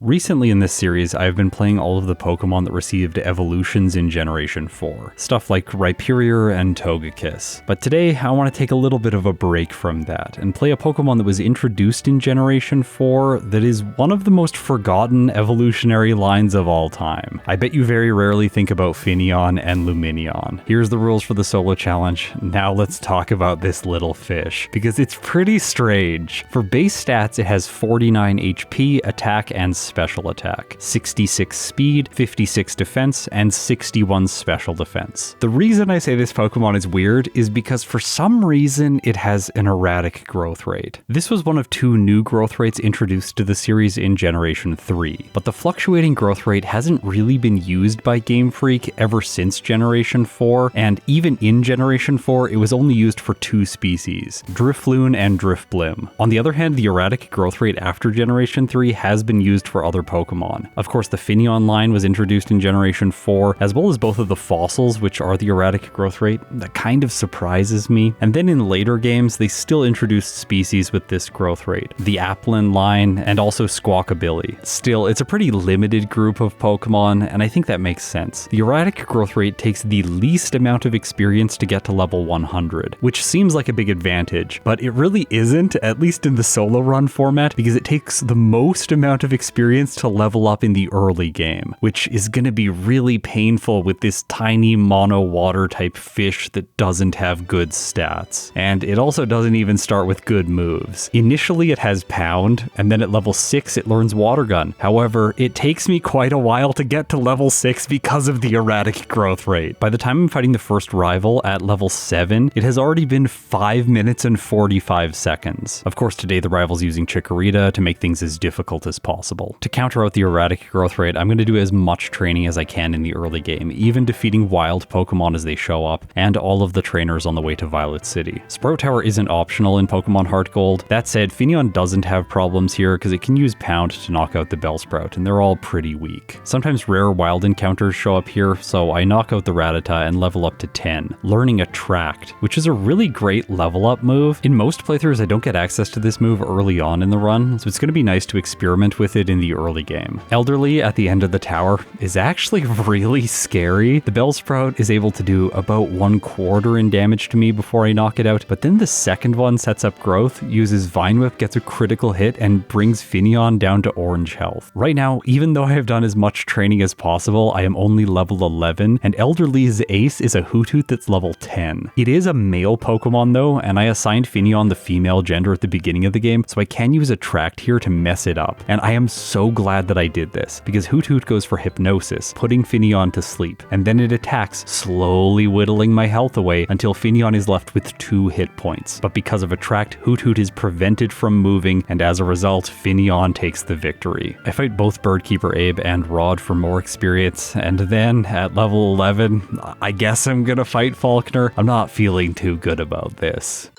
Recently in this series, I've been playing all of the Pokemon that received evolutions in Generation 4, stuff like Rhyperior and Togekiss. But today, I want to take a little bit of a break from that, and play a Pokemon that was introduced in Generation 4 that is one of the most forgotten evolutionary lines of all time. I bet you very rarely think about Finneon and Lumineon. Here's the rules for the solo challenge. Now let's talk about this little fish, because it's pretty strange. For base stats, it has 49 HP, attack, and special attack, 66 speed, 56 defense, and 61 special defense. The reason I say this Pokemon is weird is because for some reason it has an erratic growth rate. This was one of two new growth rates introduced to the series in Generation 3, but the fluctuating growth rate hasn't really been used by Game Freak ever since Generation 4, and even in Generation 4 it was only used for two species, Drifloon and Drifblim. On the other hand, the erratic growth rate after Generation 3 has been used for other Pokemon. Of course, the Finneon-line was introduced in Generation 4, as well as both of the fossils, which are the erratic growth rate. That kind of surprises me. And then in later games, they still introduced species with this growth rate, the Applin-line and also Squawkabilly. Still, it's a pretty limited group of Pokemon, and I think that makes sense. The erratic growth rate takes the least amount of experience to get to level 100, which seems like a big advantage, but it really isn't, at least in the solo run format, because it takes the most amount of experience to level up in the early game, which is going to be really painful with this tiny mono water type fish that doesn't have good stats. And it also doesn't even start with good moves. Initially it has Pound, and then at level 6 it learns Water Gun. However, it takes me quite a while to get to level 6 because of the erratic growth rate. By the time I'm fighting the first rival at level 7, it has already been 5 minutes and 45 seconds. Of course, today the rival's using Chikorita to make things as difficult as possible. To counter out the erratic growth rate, I'm going to do as much training as I can in the early game, even defeating wild Pokemon as they show up, and all of the trainers on the way to Violet City. Sprout Tower isn't optional in Pokemon HeartGold. That said, Finneon doesn't have problems here because it can use Pound to knock out the Bellsprout, and they're all pretty weak. Sometimes rare wild encounters show up here, so I knock out the Rattata and level up to 10, learning Attract, which is a really great level up move. In most playthroughs, I don't get access to this move early on in the run, so it's going to be nice to experiment with it in the early game. Elderly at the end of the tower is actually really scary. The Bellsprout is able to do about 1/4 in damage to me before I knock it out, but then the second one sets up growth, uses Vine Whip, gets a critical hit, and brings Finneon down to orange health. Right now, even though I have done as much training as possible, I am only level 11, and Elderly's ace is a Hoothoot that's level 10. It is a male Pokemon though, and I assigned Finneon the female gender at the beginning of the game, so I can use Attract here to mess it up. And I am so glad that I did this, because Hoothoot goes for Hypnosis, putting Finneon to sleep, and then it attacks, slowly whittling my health away until Finneon is left with 2 hit points. But because of Attract, Hoothoot is prevented from moving, and as a result, Finneon takes the victory. I fight both Birdkeeper Abe and Rod for more experience, and then at level 11, I guess I'm gonna fight Falkner. I'm not feeling too good about this.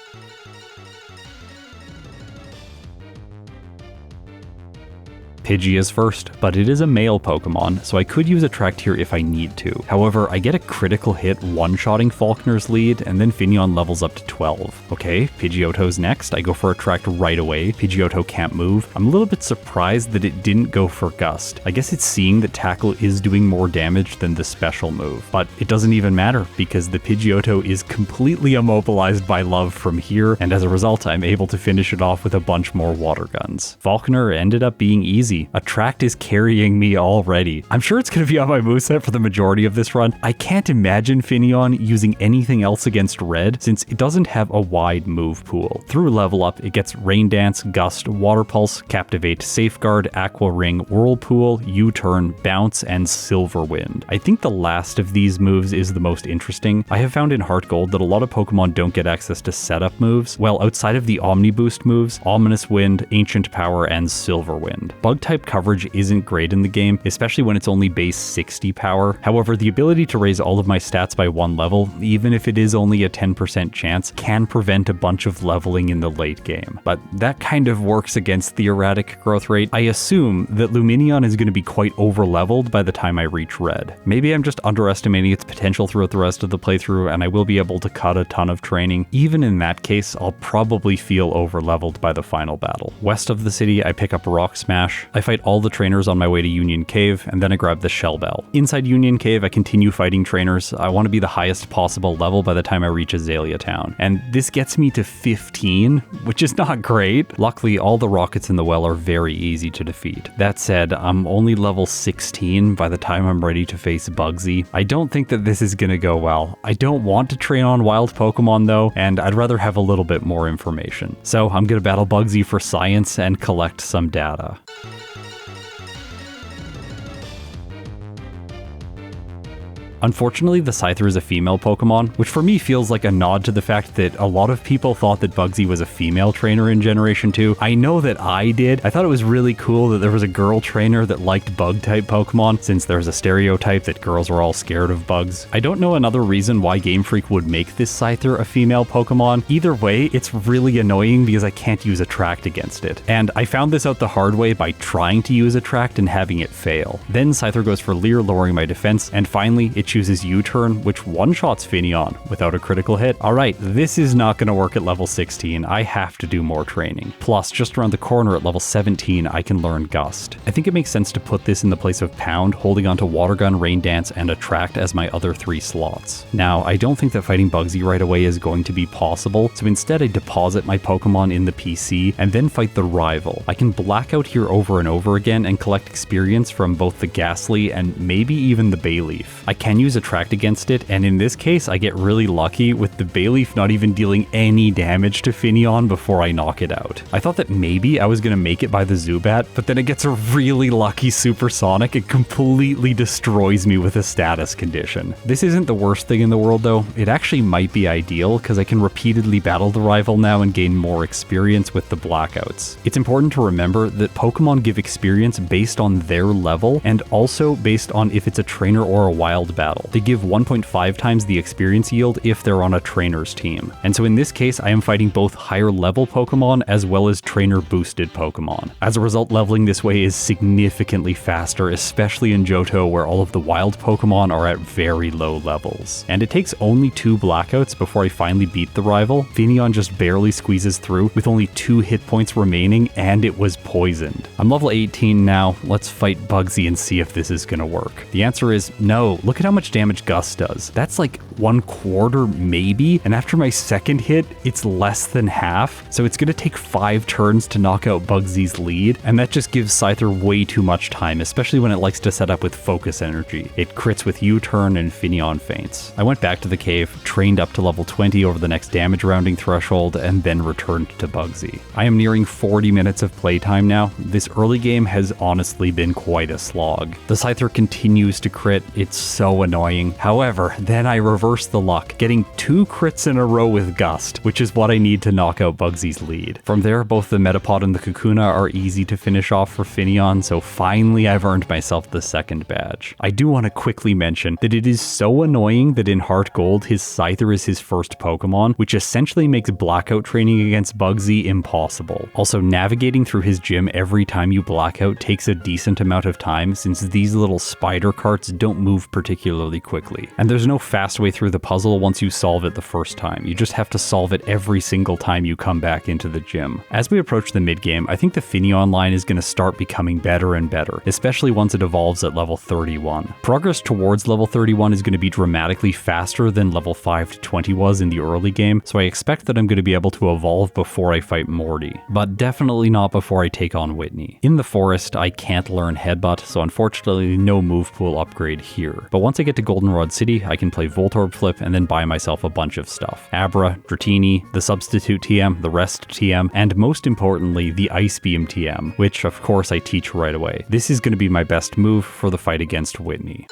Pidgey is first, but it is a male Pokemon, so I could use Attract here if I need to. However, I get a critical hit one-shotting Falkner's lead, and then Finneon levels up to 12. Okay, Pidgeotto's next. I go for Attract right away. Pidgeotto can't move. I'm a little bit surprised that it didn't go for Gust. I guess it's seeing that Tackle is doing more damage than the special move, but it doesn't even matter because the Pidgeotto is completely immobilized by love from here, and as a result, I'm able to finish it off with a bunch more Water Guns. Falkner ended up being easy. Attract is carrying me already. I'm sure it's going to be on my moveset for the majority of this run. I can't imagine Finneon using anything else against Red since it doesn't have a wide move pool. Through level up, it gets Rain Dance, Gust, Water Pulse, Captivate, Safeguard, Aqua Ring, Whirlpool, U-Turn, Bounce, and Silver Wind. I think the last of these moves is the most interesting. I have found in HeartGold that a lot of Pokemon don't get access to setup moves. Well, outside of the Omni Boost moves, Ominous Wind, Ancient Power, and Silver Wind. Bug-type coverage isn't great in the game, especially when it's only base 60 power. However, the ability to raise all of my stats by 1 level, even if it is only a 10% chance, can prevent a bunch of leveling in the late game. But that kind of works against the erratic growth rate. I assume that Lumineon is going to be quite over-leveled by the time I reach Red. Maybe I'm just underestimating its potential throughout the rest of the playthrough, and I will be able to cut a ton of training. Even in that case, I'll probably feel over-leveled by the final battle. West of the city, I pick up Rock Smash. I fight all the trainers on my way to Union Cave, and then I grab the Shell Bell. Inside Union Cave, I continue fighting trainers. I want to be the highest possible level by the time I reach Azalea Town, and this gets me to 15, which is not great. Luckily, all the rockets in the well are very easy to defeat. That said, I'm only level 16 by the time I'm ready to face Bugsy. I don't think that this is gonna go well. I don't want to train on wild Pokemon though, and I'd rather have a little bit more information. So I'm gonna battle Bugsy for science and collect some data. Unfortunately, the Scyther is a female Pokemon, which for me feels like a nod to the fact that a lot of people thought that Bugsy was a female trainer in Generation 2. I know that I did. I thought it was really cool that there was a girl trainer that liked bug-type Pokemon, since there's a stereotype that girls are all scared of bugs. I don't know another reason why Game Freak would make this Scyther a female Pokemon. Either way, it's really annoying because I can't use Attract against it. And I found this out the hard way by trying to use Attract and having it fail. Then Scyther goes for Leer, lowering my defense, and finally it chooses U-turn, which one-shots Finneon without a critical hit. Alright, this is not going to work at level 16. I have to do more training. Plus, just around the corner at level 17, I can learn Gust. I think it makes sense to put this in the place of Pound, holding onto Water Gun, Rain Dance, and Attract as my other 3 slots. Now, I don't think that fighting Bugsy right away is going to be possible, so instead I deposit my Pokemon in the PC and then fight the rival. I can Blackout here over and over again and collect experience from both the Ghastly and maybe even the Bayleaf. I can use Attract against it, and in this case I get really lucky with the Bayleaf not even dealing any damage to Finneon before I knock it out. I thought that maybe I was going to make it by the Zubat, but then it gets a really lucky Supersonic and completely destroys me with a status condition. This isn't the worst thing in the world though. It actually might be ideal because I can repeatedly battle the rival now and gain more experience with the Blackouts. It's important to remember that Pokemon give experience based on their level and also based on if it's a trainer or a wild battle. They give 1.5 times the experience yield if they're on a trainer's team. And so in this case, I am fighting both higher level Pokemon as well as trainer boosted Pokemon. As a result, leveling this way is significantly faster, especially in Johto where all of the wild Pokemon are at very low levels. And it takes only 2 Blackouts before I finally beat the rival. Finneon just barely squeezes through with only 2 hit points remaining, and it was poisoned. I'm level 18 now. Let's fight Bugsy and see if this is gonna work. The answer is no. Look at how much damage Gust does. That's like 1/4 maybe, and after my second hit, it's less than half, so it's gonna take 5 turns to knock out Bugsy's lead, and that just gives Scyther way too much time, especially when it likes to set up with Focus Energy. It crits with U-turn and Finneon faints. I went back to the cave, trained up to level 20 over the next damage rounding threshold, and then returned to Bugsy. I am nearing 40 minutes of playtime now. This early game has honestly been quite a slog. The Scyther continues to crit, it's so annoying. However, then I reverse the luck, getting 2 crits in a row with Gust, which is what I need to knock out Bugsy's lead. From there, both the Metapod and the Kakuna are easy to finish off for Finneon, so finally I've earned myself the second badge. I do want to quickly mention that it is so annoying that in HeartGold, his Scyther is his first Pokemon, which essentially makes Blackout training against Bugsy impossible. Also, navigating through his gym every time you Blackout takes a decent amount of time, since these little spider carts don't move particularly quickly. And there's no fast way through the puzzle once you solve it the first time. You just have to solve it every single time you come back into the gym. As we approach the mid-game, I think the Finneon-line is going to start becoming better and better, especially once it evolves at level 31. Progress towards level 31 is going to be dramatically faster than level 5 to 20 was in the early game, so I expect that I'm going to be able to evolve before I fight Morty, but definitely not before I take on Whitney. In the forest, I can't learn Headbutt, so unfortunately no move pool upgrade here. But once I get to Goldenrod City, I can play Voltorb Flip and then buy myself a bunch of stuff. Abra, Dratini, the Substitute TM, the Rest TM, and most importantly, the Ice Beam TM, which of course I teach right away. This is going to be my best move for the fight against Whitney.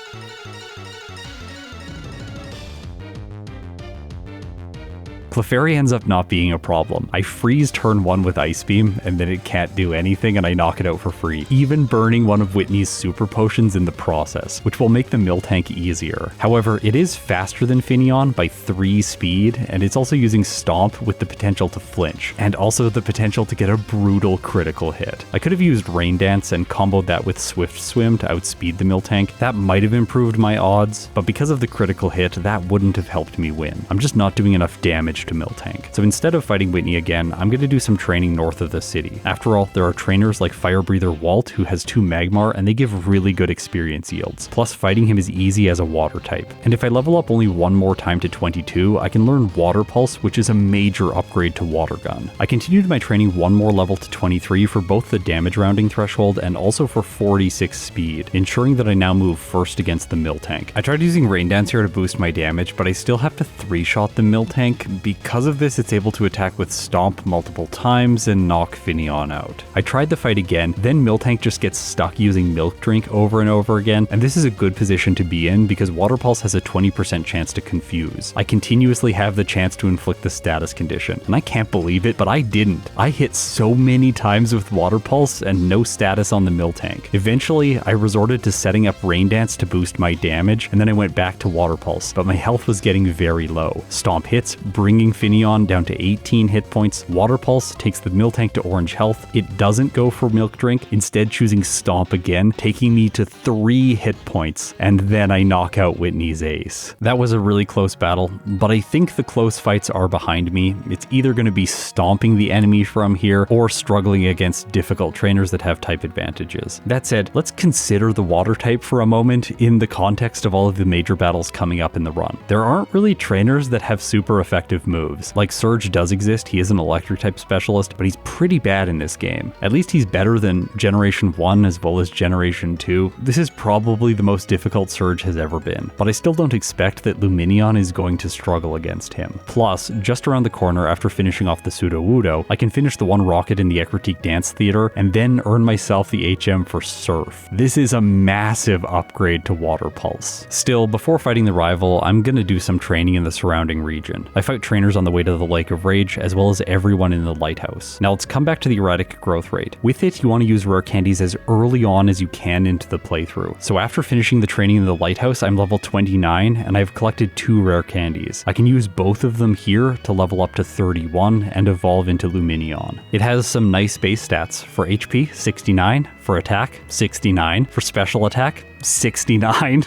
Clefairy ends up not being a problem. I freeze turn 1 with Ice Beam, and then it can't do anything and I knock it out for free, even burning one of Whitney's super potions in the process, which will make the Miltank easier. However, it is faster than Finneon by 3 speed, and it's also using Stomp with the potential to flinch, and also the potential to get a brutal critical hit. I could have used Rain Dance and comboed that with Swift Swim to outspeed the Miltank. That might have improved my odds, but because of the critical hit, that wouldn't have helped me win. I'm just not doing enough damage damage to Miltank. So instead of fighting Whitney again, I'm going to do some training north of the city. After all, there are trainers like Fire Breather Walt, who has 2 Magmar, and they give really good experience yields. Plus, fighting him is easy as a water type. And if I level up only one more time to 22, I can learn Water Pulse, which is a major upgrade to Water Gun. I continued my training one more level to 23 for both the damage rounding threshold and also for 46 speed, ensuring that I now move first against the Miltank. I tried using Rain Dance here to boost my damage, but I still have to 3-shot the Miltank. Because of this, it's able to attack with Stomp multiple times and knock Finneon out. I tried the fight again, then Miltank just gets stuck using Milk Drink over and over again, and this is a good position to be in because Water Pulse has a 20% chance to confuse. I continuously have the chance to inflict the status condition, and I can't believe it, but I didn't. I hit so many times with Water Pulse and no status on the Miltank. Eventually, I resorted to setting up Rain Dance to boost my damage, and then I went back to Water Pulse, but my health was getting very low. Stomp hits, bringing Finneon down to 18 hit points. Water Pulse takes the Miltank to orange health. It doesn't go for Milk Drink, instead choosing Stomp again, taking me to 3 hit points, and then I knock out Whitney's ace. That was a really close battle, but I think the close fights are behind me. It's either going to be stomping the enemy from here or struggling against difficult trainers that have type advantages. That said, let's consider the water type for a moment in the context of all of the major battles coming up in the run. There aren't really trainers that have super effective moves. Like Surge does exist, he is an electric type specialist, but he's pretty bad in this game. At least he's better than Generation 1 as well as Generation 2. This is probably the most difficult Surge has ever been, but I still don't expect that Lumineon is going to struggle against him. Plus, just around the corner after finishing off the Sudowoodo, I can finish the one rocket in the Ecruteak Dance Theater and then earn myself the HM for Surf. This is a massive upgrade to Water Pulse. Still, before fighting the rival, I'm gonna do some training in the surrounding region. I fight trainers on the way to the Lake of Rage, as well as everyone in the Lighthouse. Now let's come back to the erratic growth rate. With it, you want to use rare candies as early on as you can into the playthrough. So after finishing the training in the Lighthouse, I'm level 29, and I've collected 2 rare candies. I can use both of them here to level up to 31 and evolve into Lumineon. It has some nice base stats. For HP, 69, for attack, 69, for special attack, 69.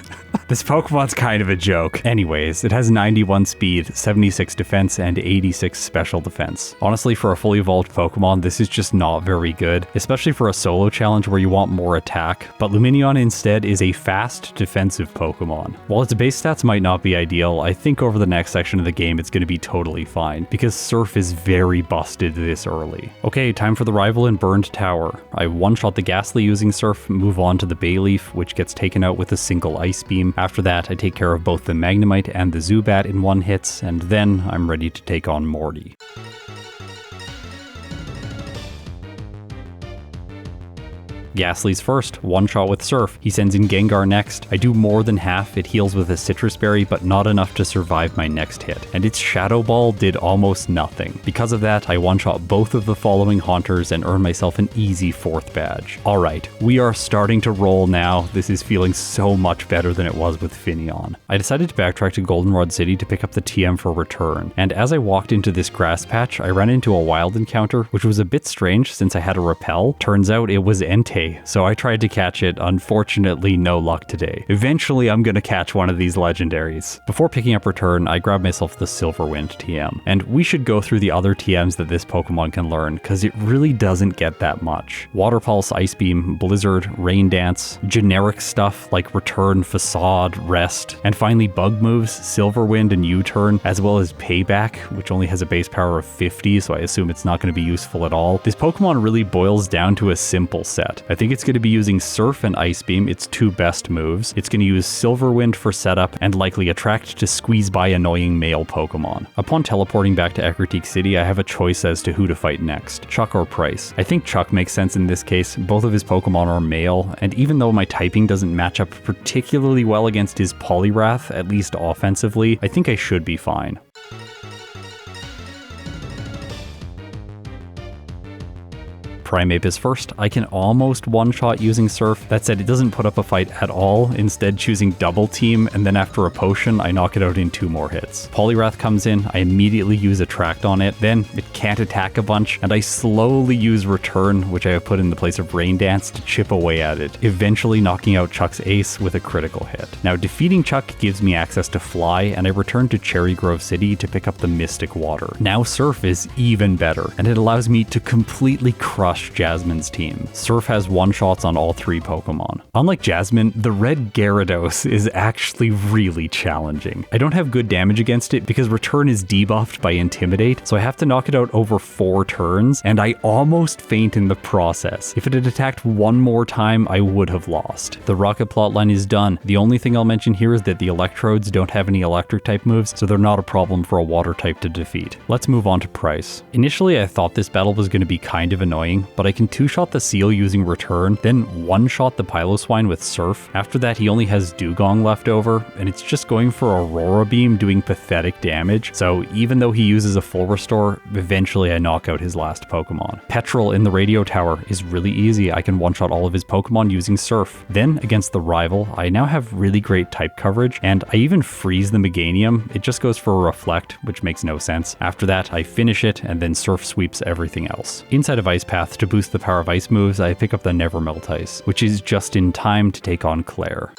This Pokemon's kind of a joke. Anyways, it has 91 speed, 76 defense, and 86 special defense. Honestly, for a fully evolved Pokemon, this is just not very good, especially for a solo challenge where you want more attack, but Lumineon instead is a fast, defensive Pokemon. While its base stats might not be ideal, I think over the next section of the game it's going to be totally fine, because Surf is very busted this early. Okay, time for the rival in Burned Tower. I one-shot the Ghastly using Surf, move on to the Bayleaf, which gets taken out with a single Ice Beam. After that, I take care of both the Magnemite and the Zubat in 1 hits, and then I'm ready to take on Morty. Ghastly's first, one-shot with Surf. He sends in Gengar next. I do more than half. It heals with a Citrus Berry, but not enough to survive my next hit. And its Shadow Ball did almost nothing. Because of that, I one-shot both of the following Haunters and earn myself an easy 4th badge. Alright, we are starting to roll now. This is feeling so much better than it was with Finneon. I decided to backtrack to Goldenrod City to pick up the TM for return. And as I walked into this grass patch, I ran into a wild encounter, which was a bit strange since I had a repel. Turns out it was Entei. So I tried to catch it, unfortunately no luck today. Eventually I'm gonna catch one of these legendaries. Before picking up return, I grabbed myself the Silverwind TM, and we should go through the other TMs that this Pokemon can learn, cause it really doesn't get that much. Water Pulse, Ice Beam, Blizzard, Rain Dance, generic stuff like Return, Facade, Rest, and finally bug moves, Silverwind and U-Turn, as well as Payback, which only has a base power of 50, so I assume it's not gonna be useful at all. This Pokemon really boils down to a simple set. I think it's going to be using Surf and Ice Beam, its 2 best moves. It's going to use Silverwind for setup and likely Attract to squeeze by annoying male Pokemon. Upon teleporting back to Ecruteak City, I have a choice as to who to fight next, Chuck or Price. I think Chuck makes sense in this case. Both of his Pokemon are male, and even though my typing doesn't match up particularly well against his Poliwrath, at least offensively, I think I should be fine. Primeape is first, I can almost one-shot using Surf. That said, it doesn't put up a fight at all, instead choosing Double Team, and then after a potion, I knock it out in 2 more hits. Poliwrath comes in, I immediately use Attract on it, then it can't attack a bunch, and I slowly use Return, which I have put in the place of Rain Dance, to chip away at it, eventually knocking out Chuck's ace with a critical hit. Now, defeating Chuck gives me access to Fly, and I return to Cherry Grove City to pick up the Mystic Water. Now Surf is even better, and it allows me to completely crush Jasmine's team. Surf has one-shots on all 3 Pokemon. Unlike Jasmine, the red Gyarados is actually really challenging. I don't have good damage against it because Return is debuffed by Intimidate, so I have to knock it out over 4 turns, and I almost faint in the process. If it had attacked one more time, I would have lost. The Rocket plotline is done. The only thing I'll mention here is that the Electrodes don't have any electric type moves, so they're not a problem for a water type to defeat. Let's move on to price. Initially, I thought this battle was going to be kind of annoying, but I can 2-shot the Seal using Return, then 1-shot the Piloswine with Surf. After that, he only has Dugong left over, and it's just going for Aurora Beam doing pathetic damage, so even though he uses a full restore, eventually I knock out his last Pokemon. Petrel in the Radio Tower is really easy. I can 1-shot all of his Pokemon using Surf. Then, against the rival, I now have really great type coverage, and I even freeze the Meganium. It just goes for a Reflect, which makes no sense. After that, I finish it, and then Surf sweeps everything else. Inside of Ice Path, to boost the power of Ice moves, I pick up the Nevermelt Ice, which is just in time to take on Clair.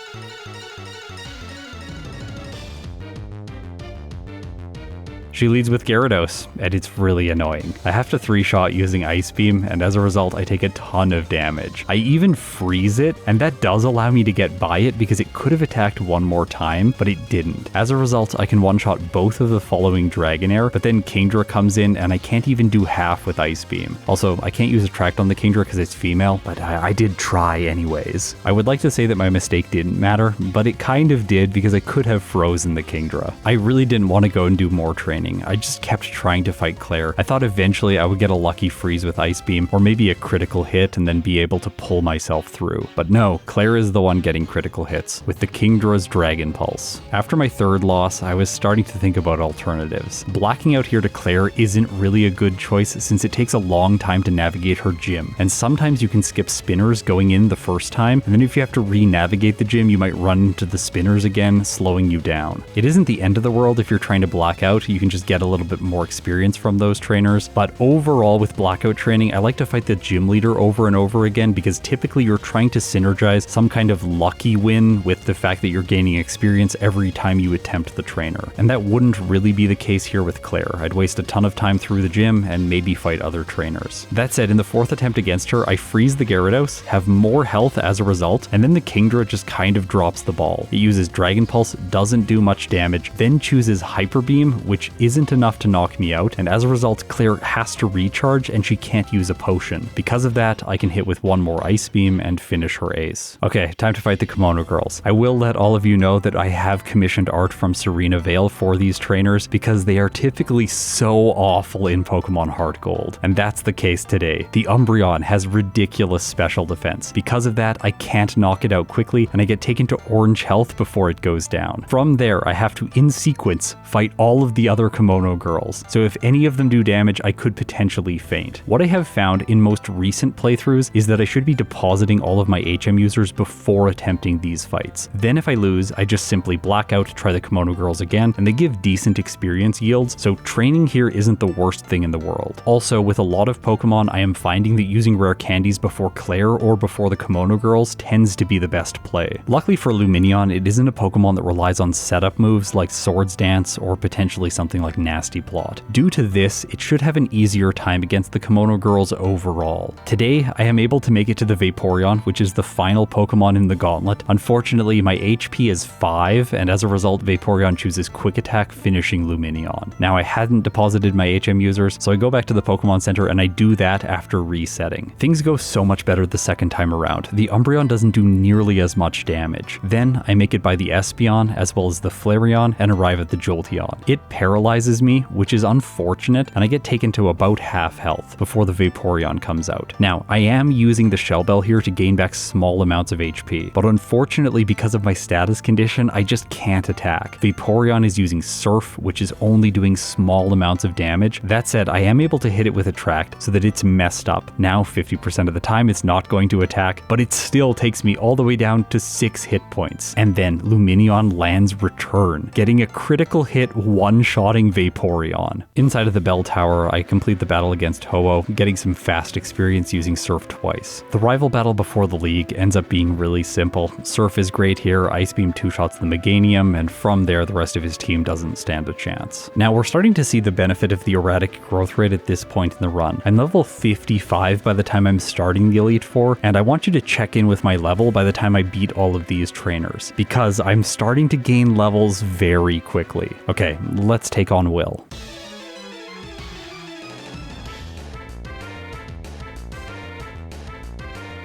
She leads with Gyarados, and it's really annoying. I have to 3-shot using Ice Beam, and as a result, I take a ton of damage. I even freeze it, and that does allow me to get by it because it could have attacked one more time, but it didn't. As a result, I can 1-shot both of the following Dragonair, but then Kingdra comes in, and I can't even do half with Ice Beam. Also, I can't use Attract on the Kingdra because it's female, but I did try anyways. I would like to say that my mistake didn't matter, but it kind of did because I could have frozen the Kingdra. I really didn't want to go and do more training. I just kept trying to fight Clair. I thought eventually I would get a lucky freeze with Ice Beam, or maybe a critical hit and then be able to pull myself through. But no, Clair is the one getting critical hits, with the Kingdra's Dragon Pulse. After my 3rd loss, I was starting to think about alternatives. Blacking out here to Clair isn't really a good choice since it takes a long time to navigate her gym, and sometimes you can skip spinners going in the first time, and then if you have to re-navigate the gym, you might run into the spinners again, slowing you down. It isn't the end of the world if you're trying to black out, you can just get a little bit more experience from those trainers, but overall with blackout training, I like to fight the gym leader over and over again because typically you're trying to synergize some kind of lucky win with the fact that you're gaining experience every time you attempt the trainer. And that wouldn't really be the case here with Clair. I'd waste a ton of time through the gym and maybe fight other trainers. That said, in the 4th attempt against her, I freeze the Gyarados, have more health as a result, and then the Kingdra just kind of drops the ball. It uses Dragon Pulse, doesn't do much damage, then chooses Hyper Beam, which isn't enough to knock me out, and as a result, Clair has to recharge and she can't use a potion. Because of that, I can hit with 1 more Ice Beam and finish her ace. Okay, time to fight the Kimono girls. I will let all of you know that I have commissioned art from Serena Vale for these trainers because they are typically so awful in Pokemon HeartGold, and that's the case today. The Umbreon has ridiculous special defense. Because of that, I can't knock it out quickly, and I get taken to orange health before it goes down. From there, I have to, in sequence, fight all of the other Kimono girls, so if any of them do damage, I could potentially faint. What I have found in most recent playthroughs is that I should be depositing all of my HM users before attempting these fights. Then if I lose, I just simply black out, try the Kimono girls again, and they give decent experience yields, so training here isn't the worst thing in the world. Also, with a lot of Pokemon, I am finding that using rare candies before Clair or before the Kimono girls tends to be the best play. Luckily for Lumineon, it isn't a Pokemon that relies on setup moves like Swords Dance or potentially something like Nasty Plot. Due to this, it should have an easier time against the Kimono girls overall. Today, I am able to make it to the Vaporeon, which is the final Pokemon in the gauntlet. Unfortunately, my HP is 5, and as a result, Vaporeon chooses Quick Attack, finishing Lumineon. Now, I hadn't deposited my HM users, so I go back to the Pokemon Center and I do that after resetting. Things go so much better the second time around. The Umbreon doesn't do nearly as much damage. Then, I make it by the Espeon, as well as the Flareon, and arrive at the Jolteon. It paralyzes paralyzes me, which is unfortunate, and I get taken to about half health before the Vaporeon comes out. Now, I am using the Shell Bell here to gain back small amounts of HP, but unfortunately because of my status condition, I just can't attack. Vaporeon is using Surf, which is only doing small amounts of damage. That said, I am able to hit it with Attract so that it's messed up. Now 50% of the time it's not going to attack, but it still takes me all the way down to 6 hit points. And then Lumineon lands Return, getting a critical hit one-shotting Vaporeon. Inside of the bell tower, I complete the battle against Ho-Oh, getting some fast experience using Surf twice. The rival battle before the league ends up being really simple. Surf is great here, Ice Beam two-shots the Meganium, and from there the rest of his team doesn't stand a chance. Now we're starting to see the benefit of the erratic growth rate at this point in the run. I'm level 55 by the time I'm starting the Elite Four, and I want you to check in with my level by the time I beat all of these trainers, because I'm starting to gain levels very quickly. Okay, let's take on Will.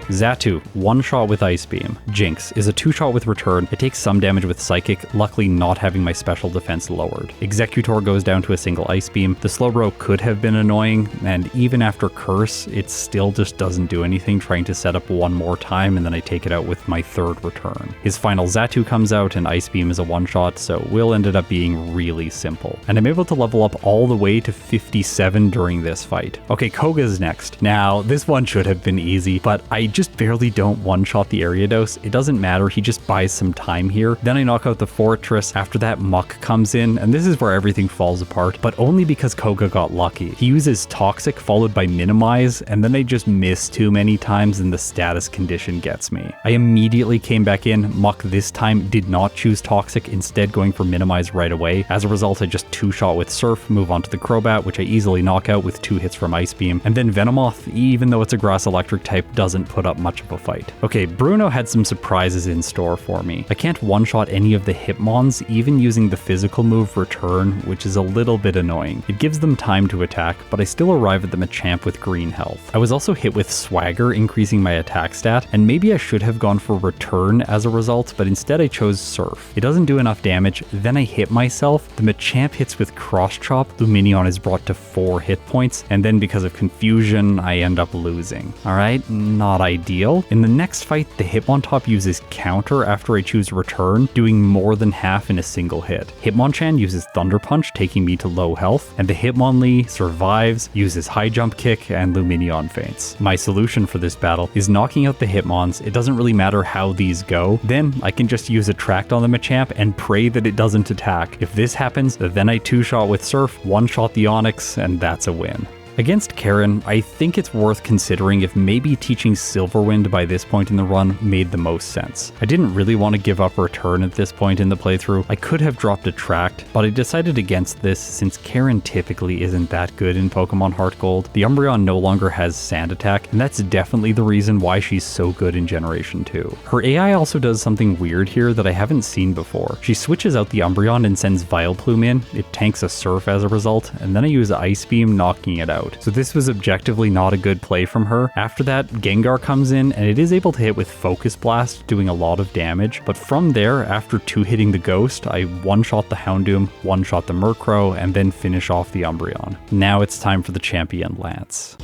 Xatu, one shot with Ice Beam. Jinx is a 2-shot with Return. It takes some damage with Psychic, luckily not having my special defense lowered. Executor goes down to a single Ice Beam. The Slowbro could have been annoying, and even after Curse, it still just doesn't do anything, trying to set up one more time, and then I take it out with my 3rd Return. His final Xatu comes out, and Ice Beam is a 1-shot, so Will ended up being really simple. And I'm able to level up all the way to 57 during this fight. Okay, Koga's next. Now, this one should have been easy, but I just barely don't one-shot the Ariados. It doesn't matter, he just buys some time here. Then I knock out the Fortress. After that, Muck comes in, and this is where everything falls apart, but only because Koga got lucky. He uses Toxic followed by Minimize, and then I just miss too many times and the status condition gets me. I immediately came back in. Muck this time did not choose Toxic, instead going for Minimize right away. As a result, I just 2-shot with Surf, move on to the Crobat, which I easily knock out with 2 hits from Ice Beam, and then Venomoth, even though it's a Grass Electric type, doesn't put up much of a fight. Okay, Bruno had some surprises in store for me. I can't one-shot any of the Hitmons, even using the physical move Return, which is a little bit annoying. It gives them time to attack, but I still arrive at the Machamp with green health. I was also hit with Swagger, increasing my attack stat, and maybe I should have gone for Return as a result, but instead I chose Surf. It doesn't do enough damage, then I hit myself, the Machamp hits with Cross Chop, Lumineon is brought to 4 hit points, and then because of confusion, I end up losing. Alright, not ideal. In the next fight, the Hitmontop uses Counter after I choose Return, doing more than half in a single hit. Hitmonchan uses Thunder Punch, taking me to low health, and the Hitmonlee survives, uses High Jump Kick, and Lumineon faints. My solution for this battle is knocking out the Hitmons. It doesn't really matter how these go. Then I can just use Attract on the Machamp and pray that it doesn't attack. If this happens, then I 2-shot with Surf, 1-shot the Onix, and that's a win. Against Karen, I think it's worth considering if maybe teaching Silverwind by this point in the run made the most sense. I didn't really want to give up Return at this point in the playthrough. I could have dropped Attract, but I decided against this since Karen typically isn't that good in Pokemon HeartGold. The Umbreon no longer has Sand Attack, and that's definitely the reason why she's so good in Generation 2. Her AI also does something weird here that I haven't seen before. She switches out the Umbreon and sends Vileplume in. It tanks a Surf as a result, and then I use Ice Beam, knocking it out. So this was objectively not a good play from her. After that, Gengar comes in, and it is able to hit with Focus Blast, doing a lot of damage. But from there, after 2-hitting the Ghost, I 1-shot the Houndoom, 1-shot the Murkrow, and then finish off the Umbreon. Now it's time for the champion Lance.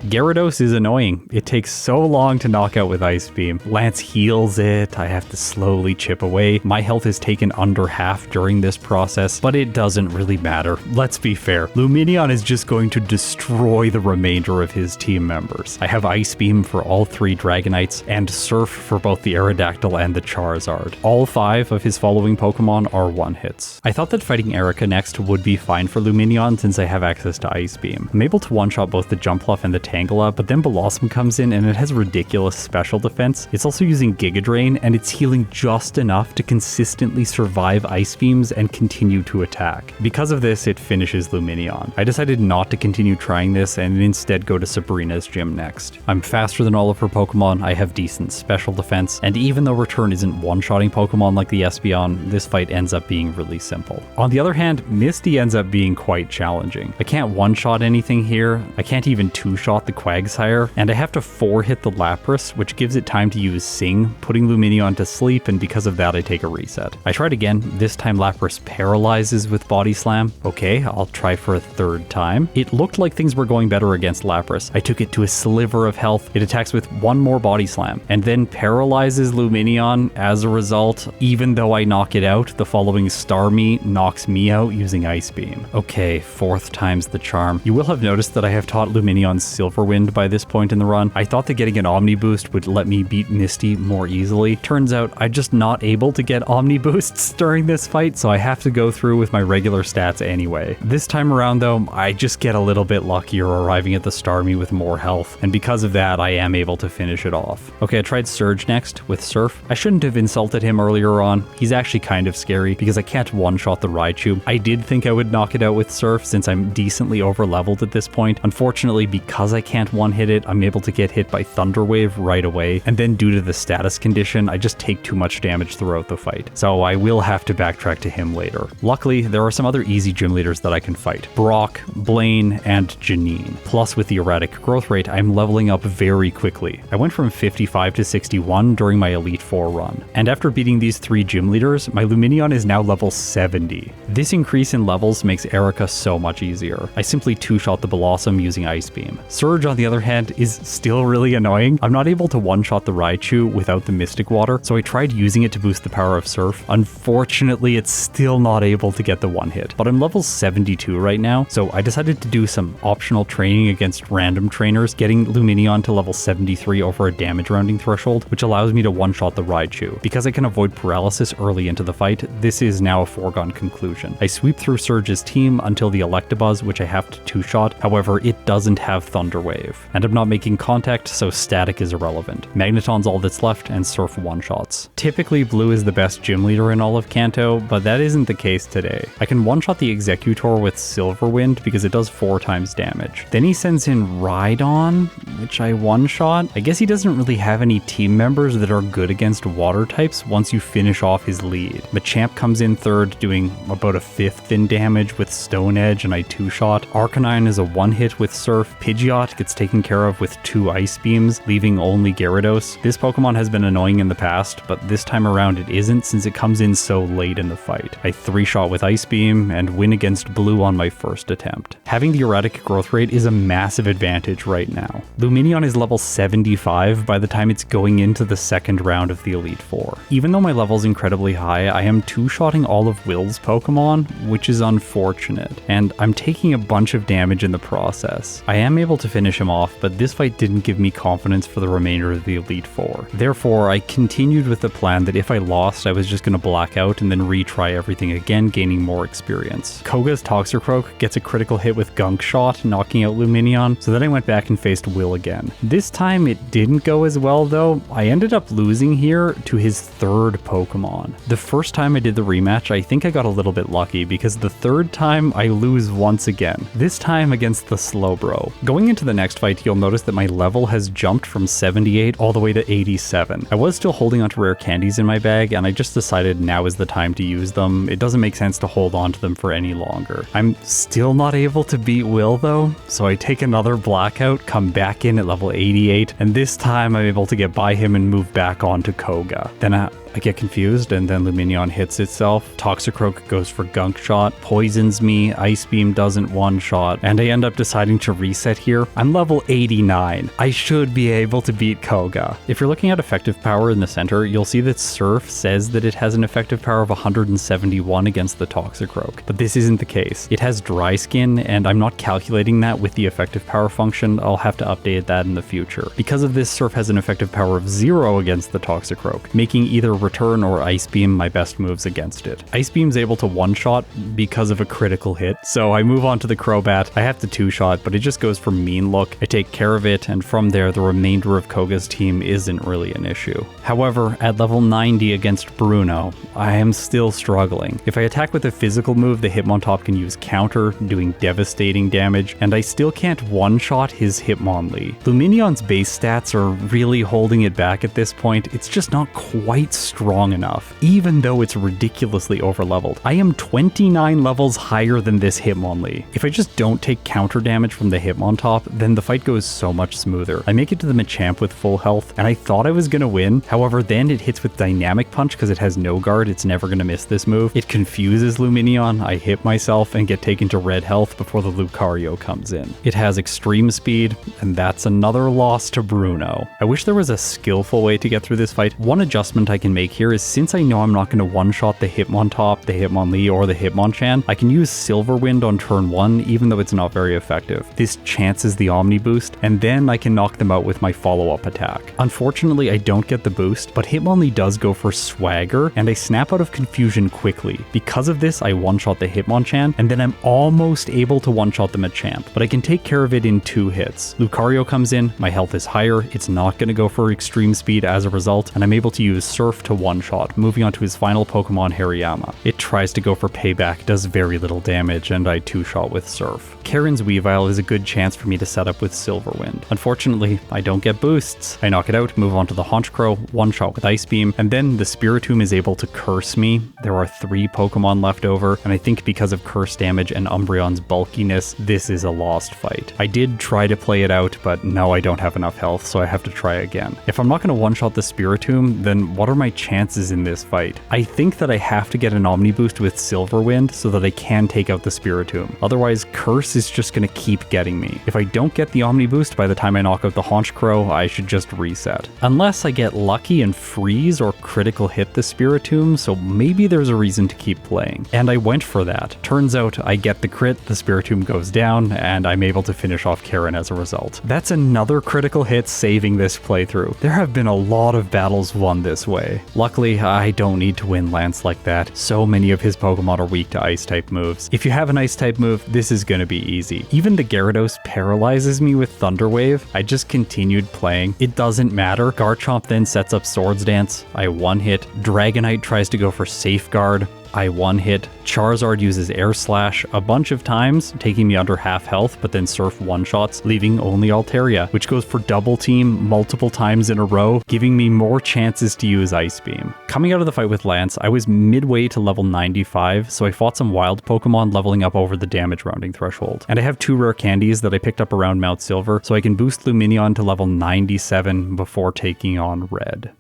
Gyarados is annoying. It takes so long to knock out with Ice Beam. Lance heals it, I have to slowly chip away. My health is taken under half during this process, but it doesn't really matter. Let's be fair, Lumineon is just going to destroy the remainder of his team members. I have Ice Beam for all 3 Dragonites, and Surf for both the Aerodactyl and the Charizard. All 5 of his following Pokemon are 1-hits. I thought that fighting Erica next would be fine for Lumineon since I have access to Ice Beam. I'm able to one-shot both the Jumpluff and the Tangela, but then Blossom comes in and it has ridiculous special defense. It's also using Giga Drain, and it's healing just enough to consistently survive Ice Beams and continue to attack. Because of this, it finishes Lumineon. I decided not to continue trying this and instead go to Sabrina's gym next. I'm faster than all of her Pokemon, I have decent special defense, and even though Return isn't one-shotting Pokemon like the Espeon, this fight ends up being really simple. On the other hand, Misty ends up being quite challenging. I can't one-shot anything here, I can't even two-shot the Quagsire, and I have to 4-hit the Lapras, which gives it time to use Sing, putting Lumineon to sleep, and because of that I take a reset. I tried again, this time Lapras paralyzes with Body Slam. Okay, I'll try for a third time. It looked like things were going better against Lapras. I took it to a sliver of health. It attacks with one more Body Slam, and then paralyzes Lumineon. As a result, even though I knock it out, the following Starmie knocks me out using Ice Beam. Okay, 4th time's the charm. You will have noticed that I have taught Lumineon Silver Wind by this point in the run. I thought that getting an Omni Boost would let me beat Misty more easily. Turns out I'm just not able to get Omni Boosts during this fight, so I have to go through with my regular stats anyway. This time around though, I just get a little bit luckier arriving at the Starmie with more health, and because of that I am able to finish it off. Okay, I tried Surge next with Surf. I shouldn't have insulted him earlier on. He's actually kind of scary because I can't one-shot the Raichu. I did think I would knock it out with Surf since I'm decently over-leveled at this point. Unfortunately, because I can't one-hit it, I'm able to get hit by Thunder Wave right away, and then due to the status condition, I just take too much damage throughout the fight. So I will have to backtrack to him later. Luckily, there are some other easy gym leaders that I can fight. Brock, Blaine, and Janine. Plus, with the erratic growth rate, I'm leveling up very quickly. I went from 55 to 61 during my Elite Four run. And after beating these 3 gym leaders, my Lumineon is now level 70. This increase in levels makes Erica so much easier. I simply 2-shot the Blossom using Ice Beam. Surge, on the other hand, is still really annoying. I'm not able to one-shot the Raichu without the Mystic Water, so I tried using it to boost the power of Surf. Unfortunately, it's still not able to get the one-hit. But I'm level 72 right now, so I decided to do some optional training against random trainers, getting Lumineon to level 73 over a damage rounding threshold, which allows me to one-shot the Raichu. Because I can avoid paralysis early into the fight, this is now a foregone conclusion. I sweep through Surge's team until the Electabuzz, which I have to 2-shot, however it doesn't have Thunder Wave. And I'm not making contact, so static is irrelevant. Magneton's all that's left, and Surf one-shots. Typically Blue is the best gym leader in all of Kanto, but that isn't the case today. I can one-shot the Executor with Silver Wind because it does 4 times damage. Then he sends in Rhydon, which I one-shot. I guess he doesn't really have any team members that are good against water types once you finish off his lead. Machamp comes in 3rd, doing about a 5th in damage with Stone Edge, and I 2-shot. Arcanine is a 1-hit with Surf. Pidgeot gets taken care of with 2 Ice Beams, leaving only Gyarados. This Pokemon has been annoying in the past, but this time around it isn't since it comes in so late in the fight. I 3-shot with Ice Beam and win against Blue on my first attempt. Having the erratic growth rate is a massive advantage right now. Lumineon is level 75 by the time it's going into the 2nd round of the Elite Four. Even though my level's incredibly high, I am 2-shotting all of Will's Pokemon, which is unfortunate, and I'm taking a bunch of damage in the process. I am able to finish him off, but this fight didn't give me confidence for the remainder of the Elite Four. Therefore, I continued with the plan that if I lost, I was just going to black out and then retry everything again, gaining more experience. Koga's Toxicroak gets a critical hit with Gunk Shot, knocking out Lumineon, so then I went back and faced Will again. This time it didn't go as well though. I ended up losing here to his 3rd Pokemon. The first time I did the rematch, I think I got a little bit lucky because the 3rd time I lose once again, this time against the Slowbro. Going into the next fight, you'll notice that my level has jumped from 78 all the way to 87. I was still holding onto rare candies in my bag, and I just decided now is the time to use them. It doesn't make sense to hold on to them for any longer. I'm still not able to beat Will though, so I take another blackout, come back in at level 88, and this time I'm able to get by him and move back on to Koga. Then I get confused, and then Lumineon hits itself. Toxicroak goes for Gunk Shot, poisons me, Ice Beam doesn't one-shot, and I end up deciding to reset here. I'm level 89. I should be able to beat Koga. If you're looking at effective power in the center, you'll see that Surf says that it has an effective power of 171 against the Toxicroak, but this isn't the case. It has Dry Skin, and I'm not calculating that with the effective power function. I'll have to update that in the future. Because of this, Surf has an effective power of 0 against the Toxicroak, making either Return or Ice Beam my best moves against it. Ice Beam's able to one-shot because of a critical hit, so I move on to the Crobat. I have to 2-shot, but it just goes for Mean Look. I take care of it, and from there the remainder of Koga's team isn't really an issue. However, at level 90 against Bruno, I am still struggling. If I attack with a physical move, the Hitmontop can use Counter, doing devastating damage, and I still can't one-shot his Hitmonlee. Lumineon's base stats are really holding it back at this point. It's just not quite strong enough, even though it's ridiculously overleveled. I am 29 levels higher than this Hitmonlee. If I just don't take counter damage from the Hitmontop, then the fight goes so much smoother. I make it to the Machamp with full health, and I thought I was gonna win. However, then it hits with Dynamic Punch because it has no guard, it's never gonna miss this move. It confuses Lumineon, I hit myself and get taken to red health before the Lucario comes in. It has extreme speed, and that's another loss to Bruno. I wish there was a skillful way to get through this fight. One adjustment I can make here is since I know I'm not gonna one-shot the Hitmontop, the Hitmonlee, or the Hitmonchan, I can use Silver Wind on turn 1 even though it's not very effective. This chances the Omni boost, and then I can knock them out with my follow-up attack. Unfortunately, I don't get the boost, but Hitmonlee does go for Swagger, and I snap out of confusion quickly. Because of this, I one-shot the Hitmonchan, and then I'm almost able to one-shot the Machamp, but I can take care of it in 2 hits. Lucario comes in, my health is higher, it's not going to go for extreme speed as a result, and I'm able to use Surf to one-shot, moving on to his final Pokemon, Hariyama. It tries to go for payback, does very little damage, and I two-shot with Surf. Karen's Weavile is a good chance for me to set up with Silverwind. Unfortunately, I don't get boosts. I knock it out, move on to the Honchkrow, one-shot with Ice Beam, and then the Spiritomb is able to curse me. There are 3 Pokemon left over, and I think because of curse damage and Umbreon's bulkiness, this is a lost fight. I did try to play it out, but no, I don't have enough health, so I have to try again. If I'm not going to one-shot the Spiritomb, then what are my chances in this fight? I think that I have to get an Omni boost with Silverwind so that I can take out the Spiritomb. Otherwise, Curse is just going to keep getting me. If I don't get the Omni boost by the time I knock out the Honchkrow, I should just reset. Unless I get lucky and freeze or critical hit the Spiritomb, so maybe there's a reason to keep playing. And I went for that. Turns out I get the crit, the Spiritomb goes down, and I'm able to finish off Karen as a result. That's another critical hit saving this playthrough. There have been a lot of battles won this way. Luckily, I don't need to win Lance like that. So many of his Pokemon are weak to Ice-type moves. If you have an Ice-type move, this is gonna be easy. Even the Gyarados paralyzes me with Thunder Wave. I just continued playing. It doesn't matter. Garchomp then sets up Swords Dance. I one-hit. Dragonite tries to go for Safeguard. I one-hit. Charizard uses Air Slash a bunch of times, taking me under half health, but then Surf one-shots, leaving only Altaria, which goes for Double Team multiple times in a row, giving me more chances to use Ice Beam. Coming out of the fight with Lance, I was midway to level 95, so I fought some wild Pokemon leveling up over the damage rounding threshold. And I have 2 rare candies that I picked up around Mount Silver, so I can boost Lumineon to level 97 before taking on Red.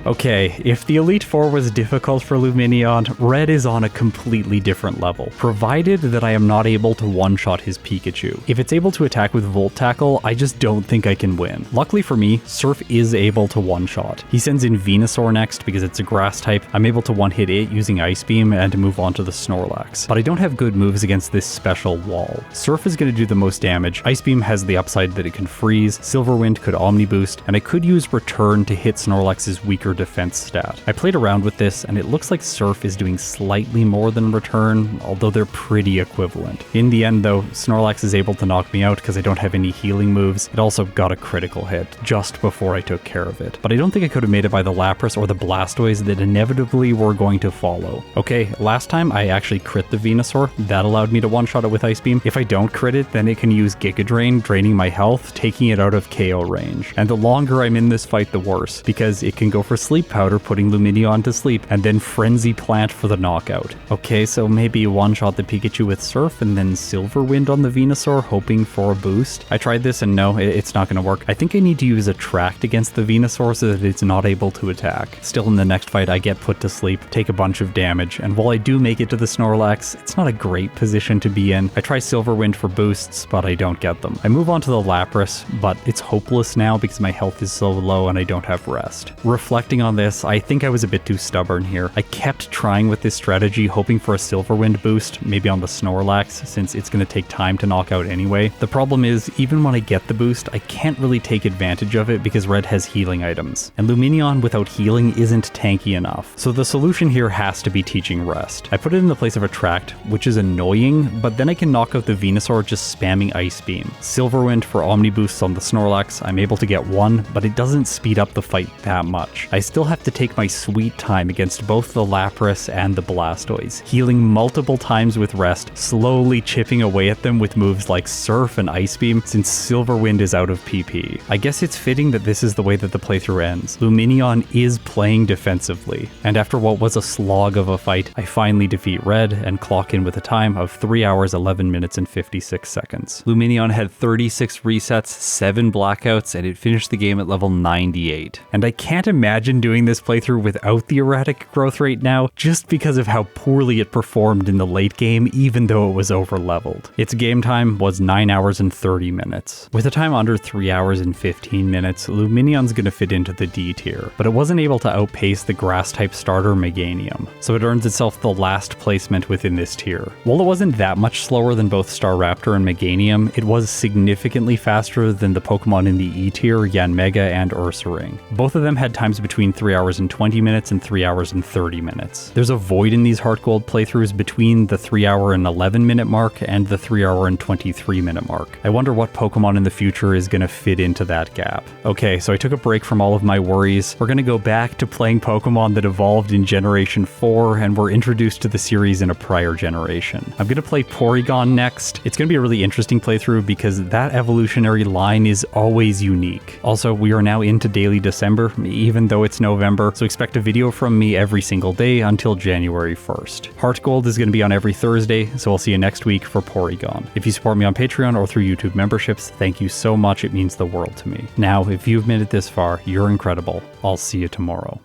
Okay, if the Elite Four was difficult for Lumineon, Red is on a completely different level, provided that I am not able to one-shot his Pikachu. If it's able to attack with Volt Tackle, I just don't think I can win. Luckily for me, Surf is able to one-shot. He sends in Venusaur next because it's a grass type. I'm able to one-hit it using Ice Beam and to move on to the Snorlax. But I don't have good moves against this special wall. Surf is going to do the most damage. Ice Beam has the upside that it can freeze, Silverwind could Omni Boost, and I could use Return to hit Snorlax's weaker defense stat. I played around with this, and it looks like Surf is doing slightly more than Return, although they're pretty equivalent. In the end though, Snorlax is able to knock me out because I don't have any healing moves. It also got a critical hit just before I took care of it. But I don't think I could have made it by the Lapras or the Blastoise that inevitably were going to follow. Okay, last time I actually crit the Venusaur. That allowed me to one-shot it with Ice Beam. If I don't crit it, then it can use Giga Drain, draining my health, taking it out of KO range. And the longer I'm in this fight, the worse, because it can go for Sleep Powder, putting Lumineon to sleep, and then Frenzy Plant for the knockout. Okay, so maybe one-shot the Pikachu with Surf and then Silverwind on the Venusaur, hoping for a boost. I tried this and no, it's not going to work. I think I need to use Attract against the Venusaur so that it's not able to attack. Still, in the next fight, I get put to sleep, take a bunch of damage, and while I do make it to the Snorlax, it's not a great position to be in. I try Silverwind for boosts, but I don't get them. I move on to the Lapras, but it's hopeless now because my health is so low and I don't have rest. Reflecting on this, I think I was a bit too stubborn here. I kept trying with this strategy, hoping for a Silverwind boost, maybe on the Snorlax, since it's going to take time to knock out anyway. The problem is, even when I get the boost, I can't really take advantage of it because Red has healing items, and Lumineon without healing isn't tanky enough. So the solution here has to be teaching Rest. I put it in the place of Attract, which is annoying, but then I can knock out the Venusaur just spamming Ice Beam. Silverwind for Omni boosts on the Snorlax, I'm able to get one, but it doesn't speed up the fight that much. I still have to take my sweet time against both the Lapras and the Blastoise, healing multiple times with Rest, slowly chipping away at them with moves like Surf and Ice Beam since Silver Wind is out of PP. I guess it's fitting that this is the way that the playthrough ends. Lumineon is playing defensively, and after what was a slog of a fight, I finally defeat Red and clock in with a time of 3 hours 11 minutes and 56 seconds. Lumineon had 36 resets, 7 blackouts, and it finished the game at level 98. And I can't imagine doing this playthrough without the erratic growth rate now, just because of how poorly it performed in the late game, even though it was over-leveled. Its game time was 9 hours and 30 minutes. With a time under 3 hours and 15 minutes, Lumineon's gonna fit into the D tier, but it wasn't able to outpace the grass-type starter Meganium, so it earns itself the last placement within this tier. While it wasn't that much slower than both Staraptor and Meganium, it was significantly faster than the Pokemon in the E tier, Yanmega and Ursaring. Both of them had times between 3 hours and 20 minutes and 3 hours and 30 minutes. There's a void in these HeartGold playthroughs between the 3 hour and 11 minute mark and the 3 hour and 23 minute mark. I wonder what Pokemon in the future is gonna fit into that gap. Okay, so I took a break from all of my worries. We're gonna go back to playing Pokemon that evolved in Generation 4 and were introduced to the series in a prior generation. I'm gonna play Porygon next. It's gonna be a really interesting playthrough because that evolutionary line is always unique. Also, we are now into daily December, even though it's November, so expect a video from me every single day until January 1st. HeartGold is going to be on every Thursday, so I'll see you next week for Porygon. If you support me on Patreon or through YouTube memberships, thank you so much, it means the world to me. Now, if you've made it this far, you're incredible. I'll see you tomorrow.